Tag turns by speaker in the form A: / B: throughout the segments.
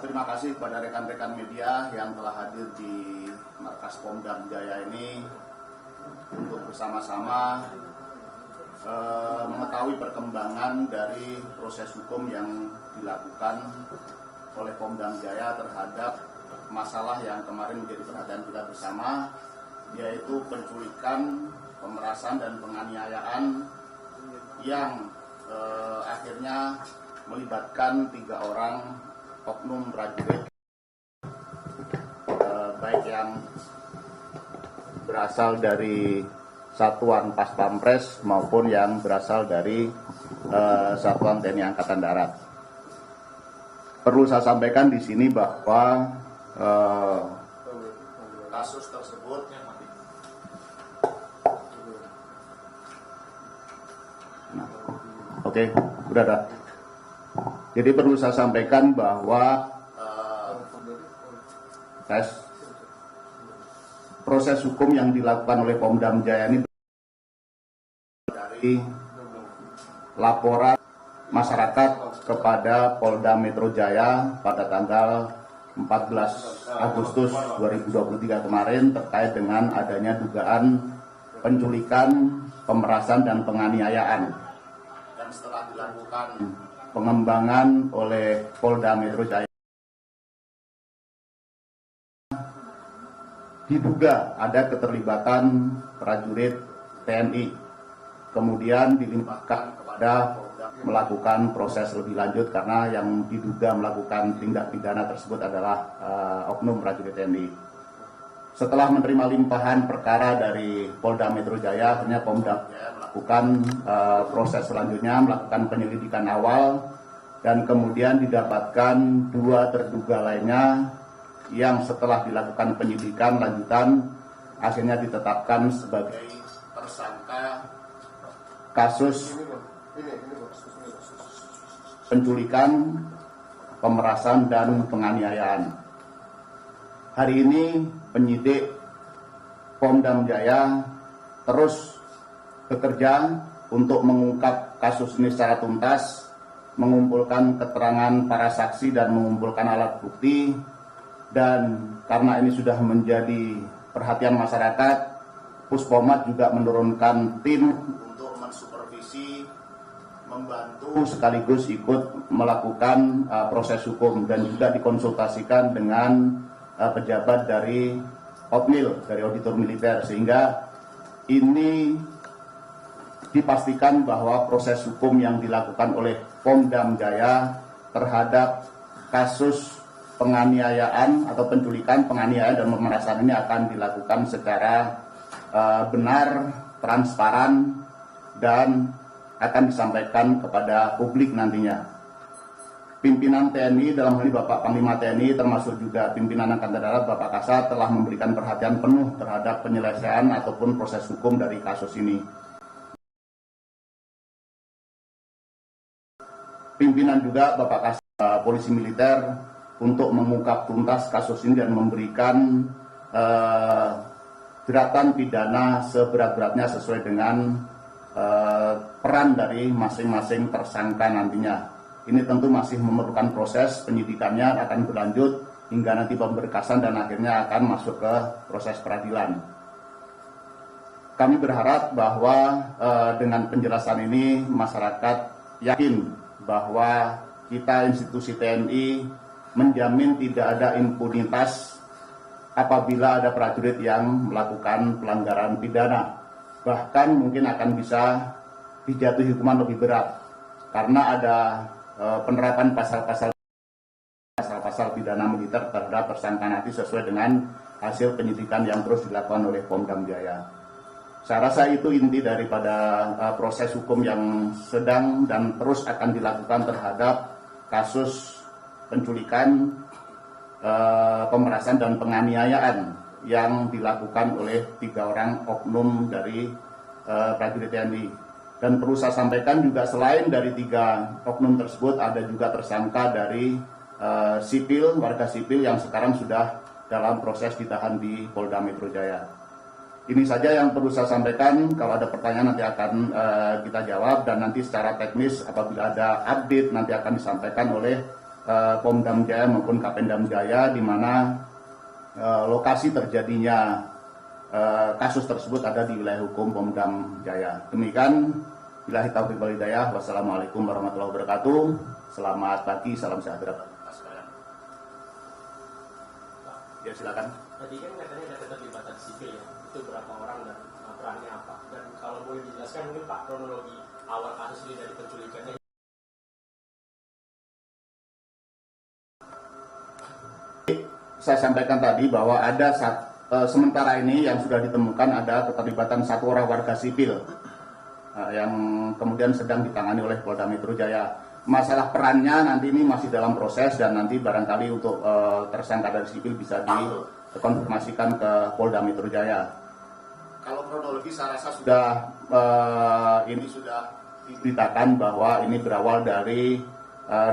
A: Terima kasih kepada rekan-rekan media yang telah hadir di markas Pomdam Jaya ini untuk bersama-sama mengetahui perkembangan dari proses hukum yang dilakukan oleh Pomdam Jaya terhadap masalah yang kemarin menjadi perhatian kita bersama, yaitu penculikan, pemerasan, dan penganiayaan yang akhirnya melibatkan 3 orang oknum prajurit, baik yang berasal dari Satuan Pas Pampres maupun yang berasal dari Satuan TNI Angkatan Darat. Perlu saya sampaikan di sini bahwa kasus tersebut udah ada. Jadi perlu saya sampaikan bahwa proses hukum yang dilakukan oleh Pomdam Jaya ini dari laporan masyarakat kepada Polda Metro Jaya pada tanggal 14 Agustus 2023 kemarin terkait dengan adanya dugaan penculikan, pemerasan, dan penganiayaan. Dan setelah dilakukan pengembangan oleh Polda Metro Jaya, diduga ada keterlibatan prajurit TNI, kemudian dilimpahkan kepada Polda melakukan proses lebih lanjut karena yang diduga melakukan tindak pidana tersebut adalah oknum prajurit TNI. Setelah menerima limpahan perkara dari Polda Metro Jaya, akhirnya Pomdam Jaya melakukan proses selanjutnya, melakukan penyelidikan awal, dan kemudian didapatkan 2 terduga lainnya yang setelah dilakukan penyidikan lanjutan akhirnya ditetapkan sebagai tersangka kasus penculikan, pemerasan, dan penganiayaan. Hari ini penyidik Pomdam Jaya terus bekerja untuk mengungkap kasus ini secara tuntas, mengumpulkan keterangan para saksi dan mengumpulkan alat bukti. Dan karena ini sudah menjadi perhatian masyarakat, Puspomat juga menurunkan tim untuk mensupervisi, membantu sekaligus ikut melakukan proses hukum, dan juga dikonsultasikan dengan pejabat dari OPMIL, dari Auditor Militer, sehingga ini dipastikan bahwa proses hukum yang dilakukan oleh Pomdam Jaya terhadap kasus penganiayaan atau penculikan, penganiayaan, dan pemerasan ini akan dilakukan secara benar, transparan, dan akan disampaikan kepada publik nantinya. Pimpinan TNI, dalam hal ini Bapak Panglima TNI, termasuk juga pimpinan Angkatan Darat Bapak Kasat, telah memberikan perhatian penuh terhadap penyelesaian ataupun proses hukum dari kasus ini. Pimpinan juga Bapak Kasat Polisi Militer untuk mengungkap tuntas kasus ini dan memberikan jeratan pidana seberat-beratnya sesuai dengan peran dari masing-masing tersangka nantinya. Ini tentu masih memerlukan proses penyidikannya, akan berlanjut hingga nanti pemberkasan dan akhirnya akan masuk ke proses peradilan. Kami berharap bahwa dengan penjelasan ini masyarakat yakin bahwa kita institusi TNI menjamin tidak ada impunitas apabila ada prajurit yang melakukan pelanggaran pidana. Bahkan mungkin akan bisa dijatuhi hukuman lebih berat karena ada penerapan pasal-pasal pidana militer terhadap tersangka nanti sesuai dengan hasil penyidikan yang terus dilakukan oleh Pomdam Jaya. Saya rasa itu inti daripada proses hukum yang sedang dan terus akan dilakukan terhadap kasus penculikan, pemerasan, dan penganiayaan yang dilakukan oleh 3 orang oknum dari prajurit TNI. Dan perlu saya sampaikan juga selain dari 3 oknum tersebut ada juga tersangka dari sipil, warga sipil yang sekarang sudah dalam proses ditahan di Polda Metro Jaya. Ini saja yang perlu saya sampaikan. Kalau ada pertanyaan nanti akan kita jawab, dan nanti secara teknis apabila ada update nanti akan disampaikan oleh Pomdam Jaya maupun Kapendam Jaya, di mana lokasi terjadinya kasus tersebut ada di wilayah hukum Pomdam Jaya. Demikian, billahi taufiq wal hidayah. Wassalamualaikum warahmatullahi wabarakatuh. Selamat pagi, salam sejahtera bagi kita sekalian. Ya, silakan.
B: Tadi kan katanya ada keterlibatan sipil ya, itu berapa orang dan perannya apa? Dan kalau boleh dijelaskan mungkin Pak, kronologi awal kasus ini dari penculikannya.
A: Saya sampaikan tadi bahwa ada sementara ini yang sudah ditemukan ada keterlibatan 1 orang warga sipil yang kemudian sedang ditangani oleh Polda Metro Jaya. Masalah perannya nanti ini masih dalam proses dan nanti barangkali untuk tersangka dari sipil bisa dikonfirmasikan ke Polda Metro Jaya. Kalau kronologi saya rasa sudah ini sudah diberitakan bahwa ini berawal dari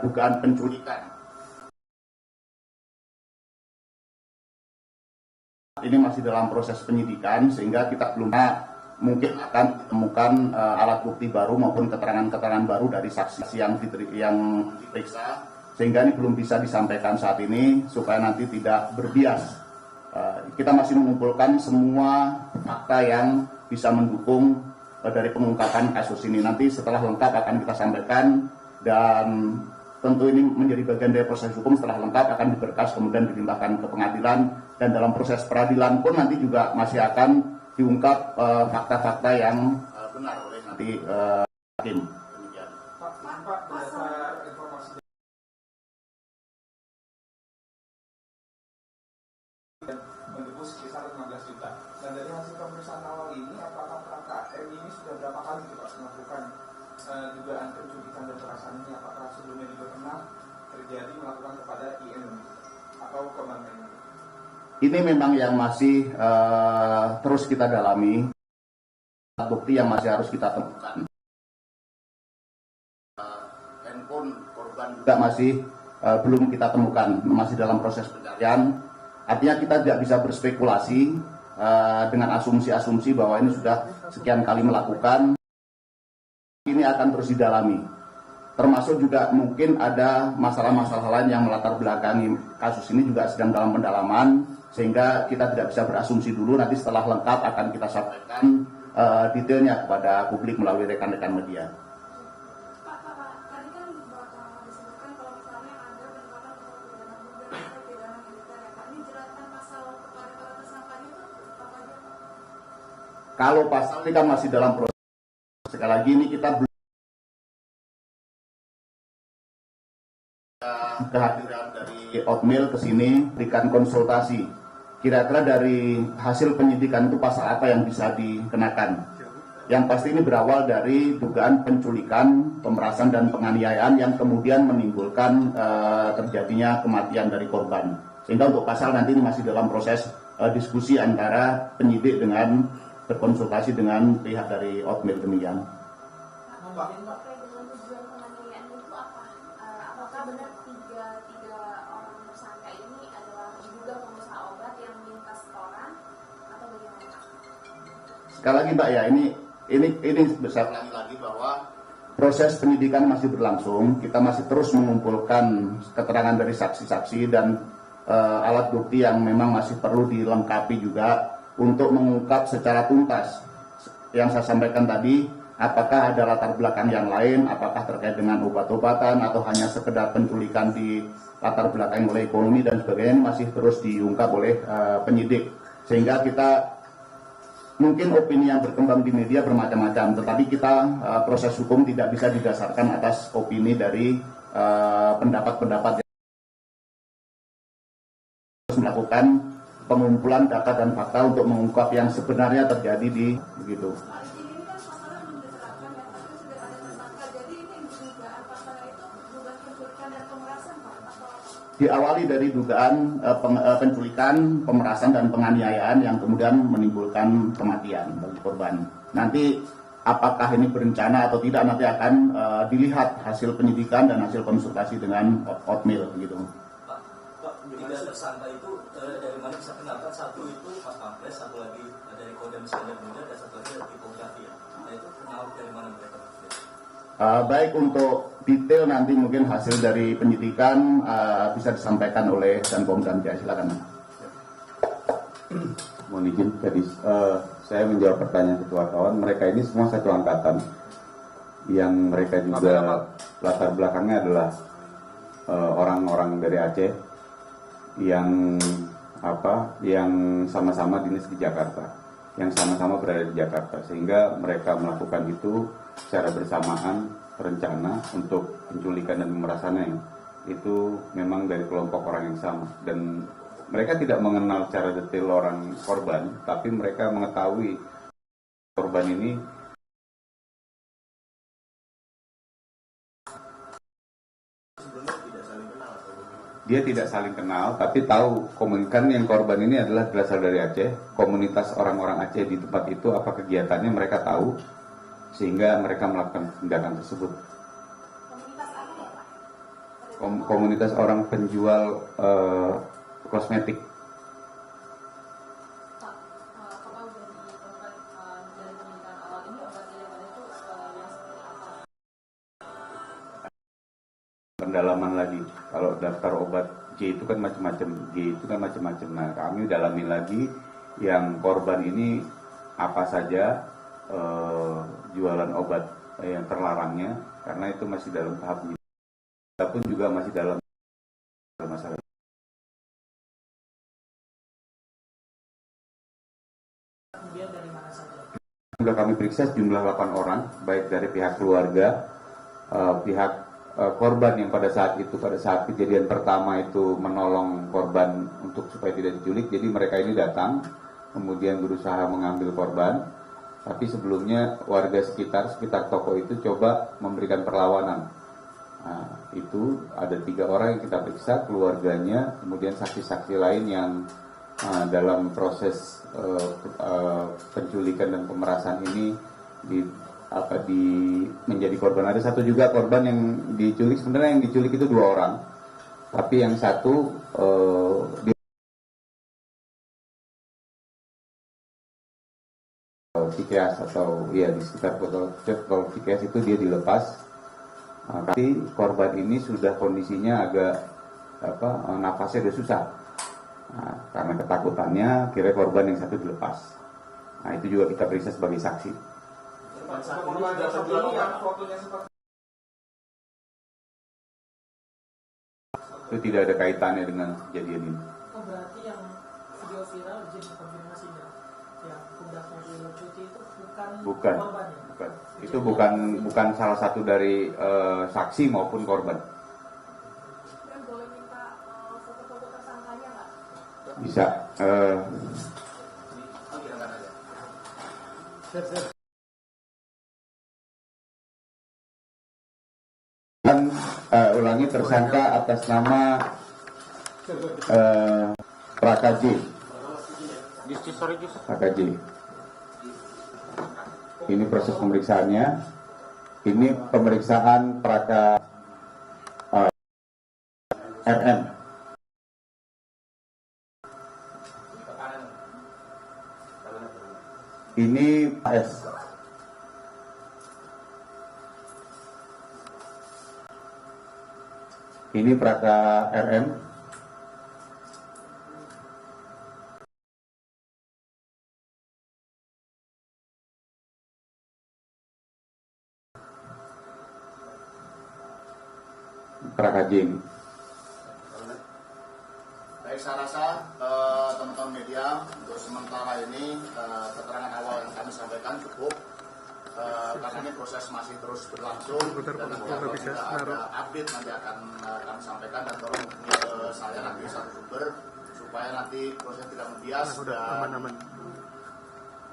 A: dugaan penculikan. Ini masih dalam proses penyidikan sehingga kita belum mungkin akan ditemukan alat bukti baru maupun keterangan-keterangan baru dari saksi yang diperiksa, sehingga ini belum bisa disampaikan saat ini supaya nanti tidak berbias. Kita masih mengumpulkan semua fakta yang bisa mendukung dari pengungkapan kasus ini. Nanti setelah lengkap akan kita sampaikan, dan tentu ini menjadi bagian dari proses hukum. Setelah lengkap akan diberkas kemudian dilimpahkan ke pengadilan, dan dalam proses peradilan pun nanti juga masih akan diungkap fakta-fakta yang benar oleh nanti hakim. Demikian.
C: Pak, berdasar informasi menembus sekitar 15 juta. Dan dari hasil pemeriksaan awal ini, apakah KKM ini sudah berapa kali Pak melakukan dugaan penculikan dan perasan ini? Apakah sebelumnya juga pernah terjadi melakukan kepada IN atau ke mana ini?
A: Ini memang yang masih terus kita dalami, bukti yang masih harus kita temukan. Handphone korban juga masih belum kita temukan, masih dalam proses pencarian. Artinya kita tidak bisa berspekulasi dengan asumsi-asumsi bahwa ini sudah sekian kali melakukan. Ini akan terus didalami. Termasuk juga mungkin ada masalah-masalah lain yang melatar belakangi kasus ini juga sedang dalam pendalaman, sehingga kita tidak bisa berasumsi dulu. Nanti setelah lengkap akan kita sampaikan detailnya kepada publik melalui rekan-rekan media.
D: Pak, tadi kan disebutkan kalau misalnya ada penetapan pasal pidana militer ya Pak, ini jeratan pasal kepada para tersangka itu apa aja Pak?
A: Kalau pasal ini kan masih dalam proses. Sekali lagi ini kita belum kehadiran dari Otmil ke sini berikan konsultasi. Kira-kira dari hasil penyidikan itu pasal apa yang bisa dikenakan. Yang pasti ini berawal dari dugaan penculikan, pemerasan dan penganiayaan yang kemudian menimbulkan terjadinya kematian dari korban. Sehingga untuk pasal nanti ini masih dalam proses diskusi antara penyidik dengan berkonsultasi dengan pihak dari Otmil. Demikian.
D: Apakah benar tiga orang tersangka ini adalah diduga pengusaha obat yang minta setoran atau bagaimana?
A: Sekali lagi Mbak ya, ini besar lagi bahwa proses penyidikan masih berlangsung. Kita masih terus mengumpulkan keterangan dari saksi-saksi dan alat bukti yang memang masih perlu dilengkapi juga untuk mengungkap secara tuntas. Yang saya sampaikan tadi, apakah ada latar belakang yang lain, apakah terkait dengan obat-obatan atau hanya sekedar penculikan di latar belakang oleh ekonomi dan sebagainya, ini masih terus diungkap oleh penyidik. Sehingga kita mungkin opini yang berkembang di media bermacam-macam, tetapi kita proses hukum tidak bisa didasarkan atas opini dari pendapat-pendapat yang harus melakukan pengumpulan data dan fakta untuk mengungkap yang sebenarnya terjadi di begitu. Diawali dari dugaan penculikan, pemerasan dan penganiayaan yang kemudian menimbulkan kematian bagi korban. Nanti apakah ini berencana atau tidak nanti akan dilihat hasil penyidikan dan hasil konsultasi dengan Otmil gitu.
E: Pak, tiga tersangka itu dari mana bisa kenalkan? Satu itu Mas Pampres, satu lagi dari Kodam Iskandar Muda, dan satu lagi dari Tipografi ya. Nah itu kenal dari mana mereka?
A: Baik untuk detail nanti mungkin hasil dari penyidikan bisa disampaikan oleh Danpom Jaya. Silakan.
F: Mohon izin tadi saya menjawab pertanyaan ketua kawan. Mereka ini semua satu angkatan yang mereka juga latar belakangnya adalah orang-orang dari Aceh yang sama-sama dinas di Jakarta, yang sama-sama berada di Jakarta, sehingga mereka melakukan itu secara bersamaan rencana untuk penculikan dan pemerasannya itu memang dari kelompok orang yang sama, dan mereka tidak mengenal secara detail orang korban, tapi mereka mengetahui korban ini dia tidak saling kenal, tapi tahu komunikan yang korban ini adalah berasal dari Aceh, komunitas orang-orang Aceh di tempat itu, apa kegiatannya mereka tahu, sehingga mereka melakukan tindakan tersebut.
D: Komunitas apa ya Pak?
F: Komunitas orang penjual kosmetik.
D: Pak, apakah udah ditemukan dari penelitian awal ini obat yang ada itu yang seperti apa?
F: Pendalaman lagi, kalau daftar obat J itu kan macam-macam, G itu kan macam-macam. Nah, kami dalami lagi yang korban ini apa saja jualan obat yang terlarangnya, karena itu masih dalam tahap penyidikan. Kita pun juga masih dalam masalah.
G: Kemudian dari mana saja?
F: Sudah kami periksa jumlah 8 orang, baik dari pihak keluarga, pihak korban yang pada saat kejadian pertama itu menolong korban untuk supaya tidak diculik. Jadi mereka ini datang, kemudian berusaha mengambil korban, tapi sebelumnya warga sekitar toko itu coba memberikan perlawanan. Nah, itu ada 3 orang yang kita periksa, keluarganya, kemudian saksi-saksi lain yang dalam proses penculikan dan pemerasan ini menjadi korban. Ada satu juga korban yang diculik, sebenarnya yang diculik itu 2 orang, tapi yang satu Cikeas atau ya di sekitar Tol Cikeas itu dia dilepas. Tapi korban ini sudah kondisinya agak nafasnya sudah susah. Nah, karena ketakutannya kira korban yang satu dilepas. Nah, itu juga kita periksa sebagai saksi.
C: Korban yang satu ini yang fotonya seperti
F: Itu tidak ada kaitannya dengan kejadian ini.
G: Oh, berarti yang video viral izin konfirmasi ya, yang pundaknya dilucuti itu bukan korban ya?
F: Bukan. Itu bukan salah satu dari saksi maupun korban.
D: Dan boleh minta foto-foto tersangkanya nggak?
F: Bisa. Ulangi, tersangka atas nama Praka J. Ini proses pemeriksaannya. Ini pemeriksaan Praka RM. Ini S. Ini Praka RM. Praka J.
A: Baik, saya rasa teman-teman media untuk sementara ini keterangan awal yang kami sampaikan cukup, karena ini proses masih terus berlangsung dan nanti apabila ada update nanti akan kami sampaikan, dan tolong hubungi ke saya nanti satu sumber supaya nanti proses tidak membias dan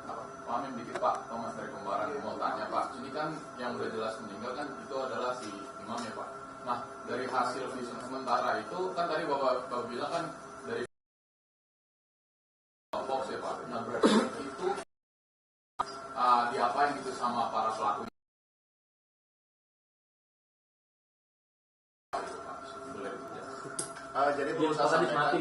H: Pak Amin dikit Pak, Thomas dari Kembaran mau tanya Pak, ini kan yang udah jelas meninggal kan itu adalah si imam ya Pak. Nah dari hasil visum sementara itu kan tadi Bapak bilang kan dari Fox ya Pak. Nah berarti itu diapain gitu sama para pelaku?
A: jadi perlu saya sampaikan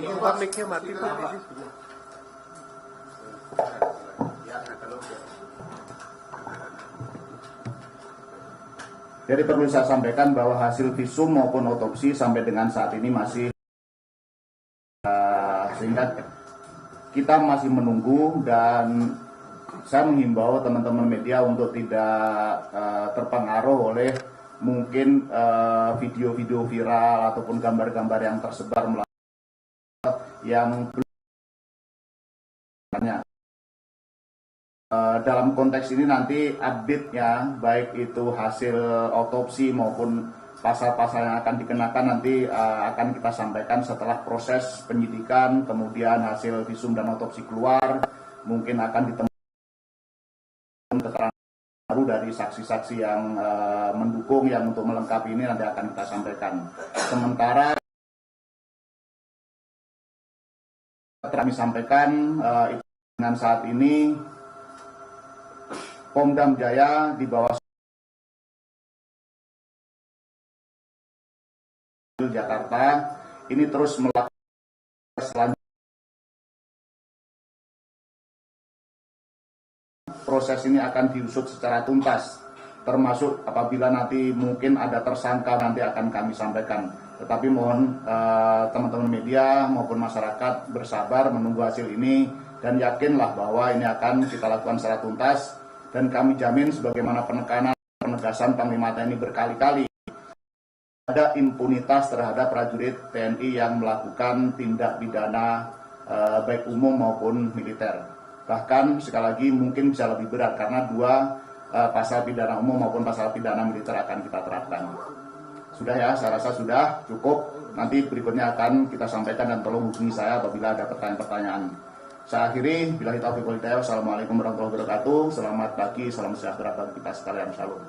A: Jadi perlu saya sampaikan bahwa hasil visum maupun otopsi sampai dengan saat ini masih sehingga kita masih menunggu, dan saya menghimbau teman-teman media untuk tidak terpengaruh oleh mungkin video-video viral ataupun gambar-gambar yang tersebar yang belum. Dalam konteks ini nanti update-nya, baik itu hasil otopsi maupun pasal-pasal yang akan dikenakan nanti akan kita sampaikan setelah proses penyidikan, kemudian hasil visum dan otopsi keluar, mungkin akan ditemukan keterangan baru dari saksi-saksi yang mendukung, yang untuk melengkapi ini nanti akan kita sampaikan. Sementara kami sampaikan dengan saat ini Pom-Dam Jaya di bawah Jakarta ini terus melakukan proses ini akan diusut secara tuntas, termasuk apabila nanti mungkin ada tersangka nanti akan kami sampaikan. Tetapi mohon teman-teman media maupun masyarakat bersabar menunggu hasil ini, dan yakinlah bahwa ini akan kita lakukan secara tuntas. Dan kami jamin sebagaimana penegasan Panglima TNI berkali-kali, ada impunitas terhadap prajurit TNI yang melakukan tindak pidana baik umum maupun militer. Bahkan sekali lagi mungkin bisa lebih berat karena dua pasal pidana umum maupun pasal pidana militer akan kita terapkan. Sudah ya, saya rasa sudah cukup. Nanti berikutnya akan kita sampaikan, dan tolong hubungi saya apabila ada pertanyaan-pertanyaan. Saya akhiri, billahi taufiq wal hidayah. Wassalamualaikum warahmatullahi wabarakatuh. Selamat pagi, salam sejahtera bagi kita sekalian. Shalom.